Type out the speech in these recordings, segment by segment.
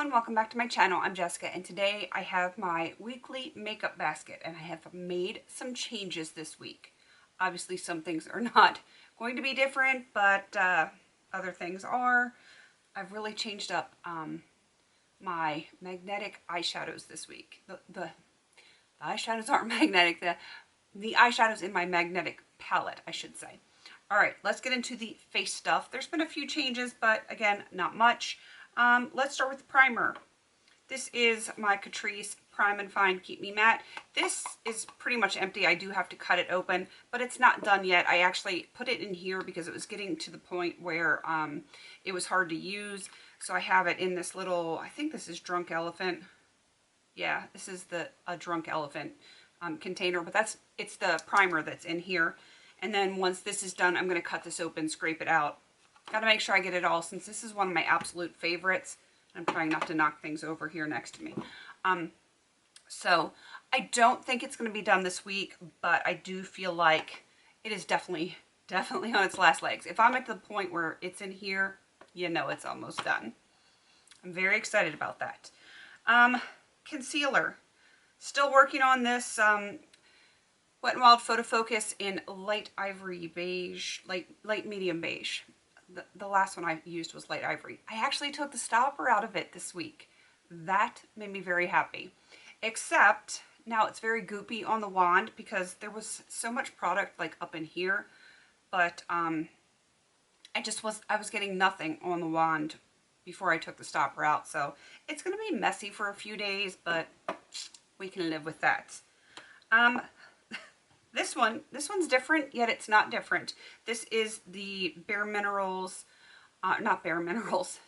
everyone, welcome back to my channel. I'm Jessica and today I have my weekly makeup basket and I have made some changes this week. Obviously some things are not going to be different, but other things are. I've really changed up my magnetic eyeshadows this week. The eyeshadows aren't magnetic, the eyeshadows in my magnetic palette, I should say. Alright, let's get into the face stuff. There's been a few changes, but again, not much. Let's start with the primer. This is my Catrice Prime and Fine Keep Me Matte. This is pretty much empty. I do have to cut it open, but it's not done yet. I actually put it in here because it was getting to the point where it was hard to use. So I have it in this little, I think this is Drunk Elephant. Yeah, this is a Drunk Elephant container, but it's the primer that's in here. And then once this is done, I'm going to cut this open, scrape it out. Got to make sure I get it all since this is one of my absolute favorites. I'm trying not to knock things over here next to me. So I don't think it's going to be done this week, but I do feel like it is definitely on its last legs. If I'm at the point where it's in here, you know it's almost done. I'm very excited about that. Concealer. Still working on this Wet n Wild Photo Focus in light ivory beige, light medium beige. The last one I used was light ivory. I actually took the stopper out of it this week. That made me very happy. Except now it's very goopy on the wand because there was so much product like up in here, but I was getting nothing on the wand before I took the stopper out. So it's going to be messy for a few days, but we can live with that. This one's different, yet it's not different. This is the Bare Minerals, not Bare Minerals,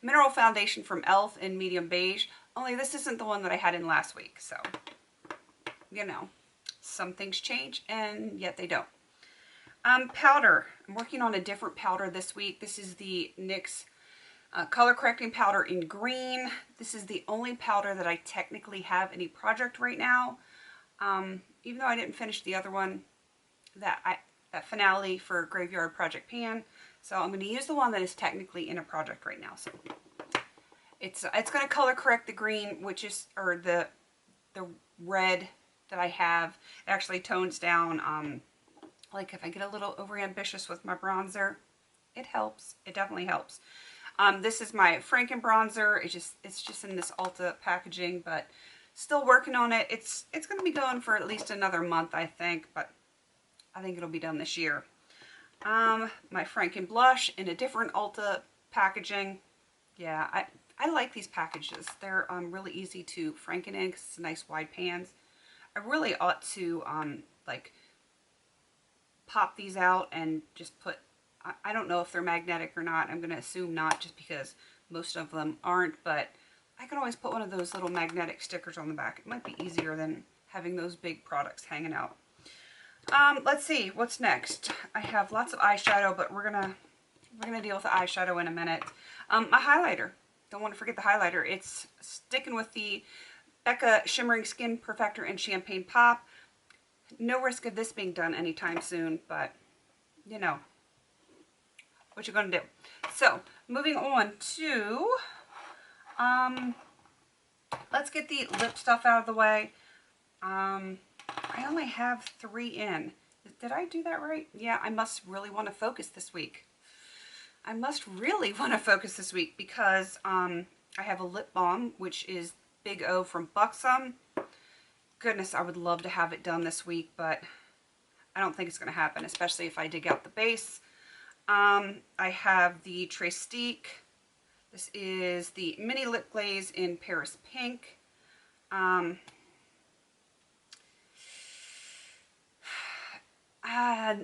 Mineral Foundation from e.l.f. in medium beige. Only this isn't the one that I had in last week, so, you know, some things change and yet they don't. Powder. I'm working on a different powder this week. This is the NYX Color Correcting Powder in green. This is the only powder that I technically have any project right now. Even though I didn't finish the other one, that finale for Graveyard Project Pan. So I'm going to use the one that is technically in a project right now. So it's going to color correct the green, which is, or the red that I have. It actually tones down, like if I get a little overambitious with my bronzer, it helps. It definitely helps. This is my Franken bronzer. It's just in this Ulta packaging, but still working on it. It's going to be going for at least another month, I think, but I think it'll be done this year. My Franken blush in a different Ulta packaging. Yeah, I like these packages. They're really easy to Franken in because it's nice wide pans. I really ought to like pop these out and just put, I don't know if they're magnetic or not. I'm going to assume not just because most of them aren't, but I can always put one of those little magnetic stickers on the back. It might be easier than having those big products hanging out. Let's see, what's next? I have lots of eyeshadow, but we're gonna deal with the eyeshadow in a minute. My highlighter. Don't want to forget the highlighter. It's sticking with the Becca Shimmering Skin Perfector in Champagne Pop. No risk of this being done anytime soon, but you know what you're gonna do. So, moving on to let's get the lip stuff out of the way. I only have 3 in. Did I do that right? Yeah, I must really want to focus this week. I must really want to focus this week because I have a lip balm, which is Big O from Buxom. Goodness, I would love to have it done this week, but I don't think it's going to happen, especially if I dig out the base. I have the Trestique. This is the Mini Lip Glaze in Paris Pink. I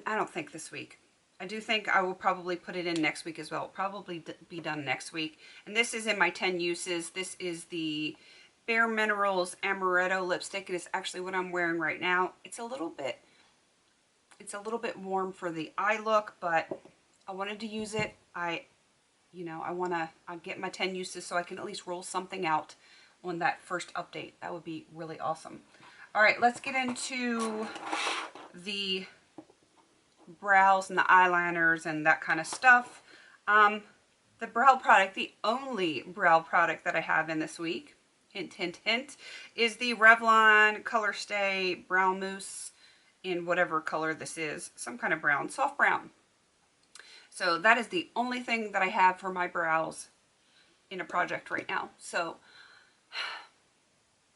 don't think this week. I do think I will probably put it in next week as well. Probably be done next week. And this is in my 10 uses. This is the Bare Minerals Amaretto lipstick. It is actually what I'm wearing right now. It's a little bit warm for the eye look, but I wanted to use it. You know, I want to get my 10 uses so I can at least roll something out on that first update. That would be really awesome. All right, let's get into the brows and the eyeliners and that kind of stuff. the brow product, the only brow product that I have in this week, hint, hint, hint, is the Revlon Color Stay Brow Mousse in whatever color this is. Some kind of brown, soft brown. So that is the only thing that I have for my brows in a project right now. So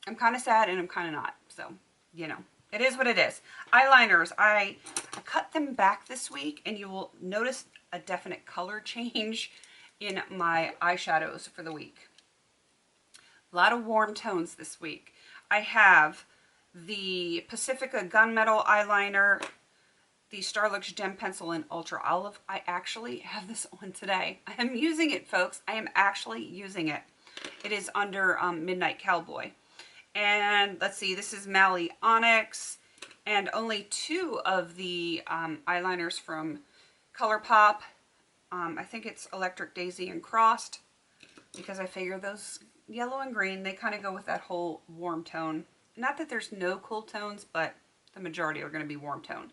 I'm kind of sad and I'm kind of not. So, you know, it is what it is. Eyeliners, I cut them back this week and you will notice a definite color change in my eyeshadows for the week. A lot of warm tones this week. I have the Pacifica Gunmetal eyeliner, the Starlux Gem Pencil in Ultra Olive. I actually have this on today. I am using it, folks. I am actually using it. It is under Midnight Cowboy. And let's see, this is Mally Onyx. And only 2 of the eyeliners from ColourPop. I think it's Electric Daisy and Crossed, because I figure those yellow and green, they kind of go with that whole warm tone. Not that there's no cool tones, but the majority are going to be warm tone.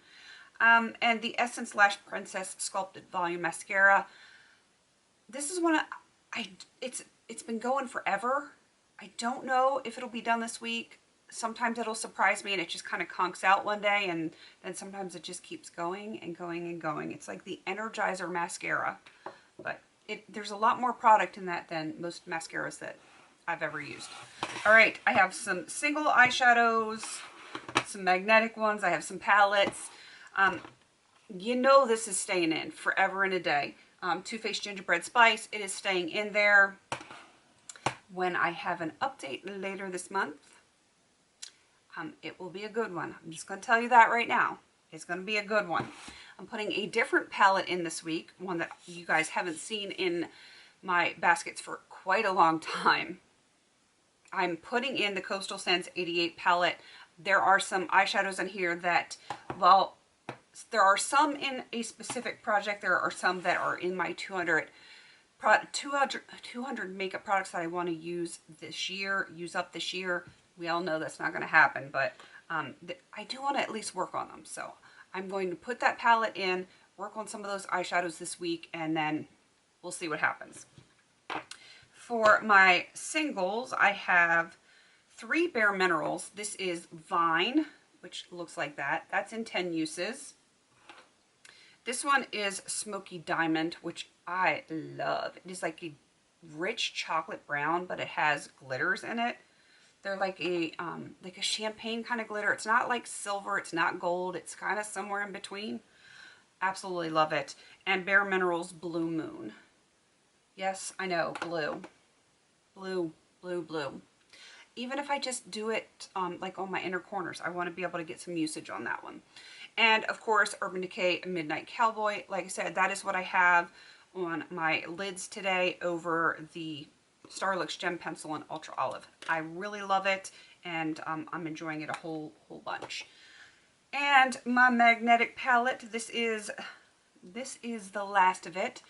And the Essence Lash Princess Sculpted Volume Mascara. This is one it's been going forever. I don't know if it'll be done this week. Sometimes it'll surprise me and it just kind of conks out one day, and then sometimes it just keeps going and going and going. It's like the Energizer mascara, but there's a lot more product in that than most mascaras that I've ever used. All right, I have some single eyeshadows, some magnetic ones. I have some palettes. You know this is staying in forever and a day. Too Faced Gingerbread Spice, it is staying in there. When I have an update later this month, it will be a good one. I'm just going to tell you that right now. It's going to be a good one. I'm putting a different palette in this week, one that you guys haven't seen in my baskets for quite a long time. I'm putting in the Coastal Scents 88 palette. There are some eyeshadows in here that, well, there are some in a specific project. There are some that are in my 200 makeup products that I want to use up this year. We all know that's not going to happen, but I do want to at least work on them. So I'm going to put that palette in, work on some of those eyeshadows this week, and then we'll see what happens. For my singles, I have 3 Bare Minerals. This is Vine, which looks like that. That's in 10 uses. This one is Smoky Diamond, which I love. It is like a rich chocolate brown, but it has glitters in it. They're like a champagne kind of glitter. It's not like silver. It's not gold. It's kind of somewhere in between. Absolutely love it. And Bare Minerals Blue Moon. Yes, I know, blue. Blue, blue, blue. Even if I just do it like on my inner corners, I want to be able to get some usage on that one. And of course, Urban Decay Midnight Cowboy. Like I said, that is what I have on my lids today over the Starlux Gem Pencil in Ultra Olive. I really love it, and I'm enjoying it a whole bunch. And my magnetic palette, this is the last of it.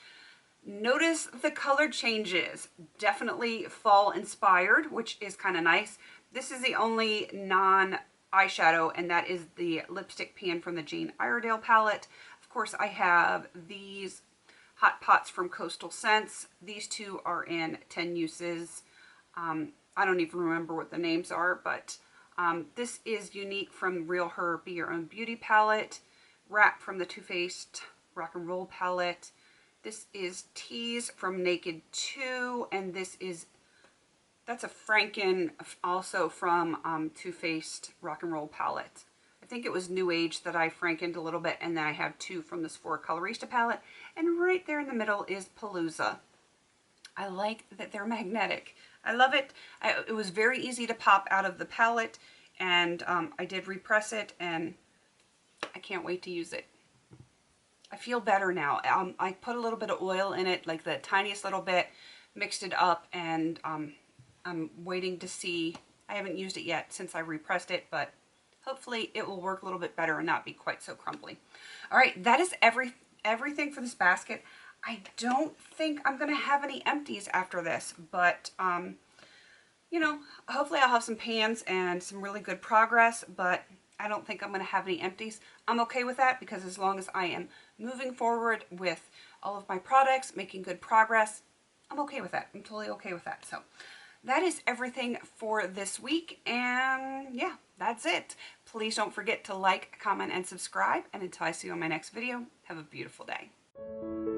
Notice the color changes. Definitely fall inspired, which is kind of nice. This is the only non-eyeshadow, and that is the lipstick pan from the Jane Iredale palette. Of course, I have these Hot Pots from Coastal Scents. These 2 are in 10 uses. I don't even remember what the names are, but this is Unique from Real Her Be Your Own Beauty palette. Wrap from the Too Faced Rock and Roll palette. This is Tease from Naked 2, and that's a Franken also from Too Faced Rock and Roll palette. I think it was New Age that I Frankened a little bit, and then I have 2 from the Sephora Colorista palette. And right there in the middle is Palooza. I like that they're magnetic. I love it. It was very easy to pop out of the palette, and I did repress it, and I can't wait to use it. I feel better now. I put a little bit of oil in it, like the tiniest little bit, mixed it up, and I'm waiting to see. I haven't used it yet since I repressed it, but hopefully it will work a little bit better and not be quite so crumbly. All right, that is everything for this basket. I don't think I'm going to have any empties after this, but, you know, hopefully I'll have some pans and some really good progress, but I don't think I'm going to have any empties. I'm okay with that, because as long as I am moving forward with all of my products, making good progress, I'm okay with that. I'm totally okay with that. So that is everything for this week. And yeah, that's it. Please don't forget to like, comment, and subscribe. And until I see you on my next video, have a beautiful day.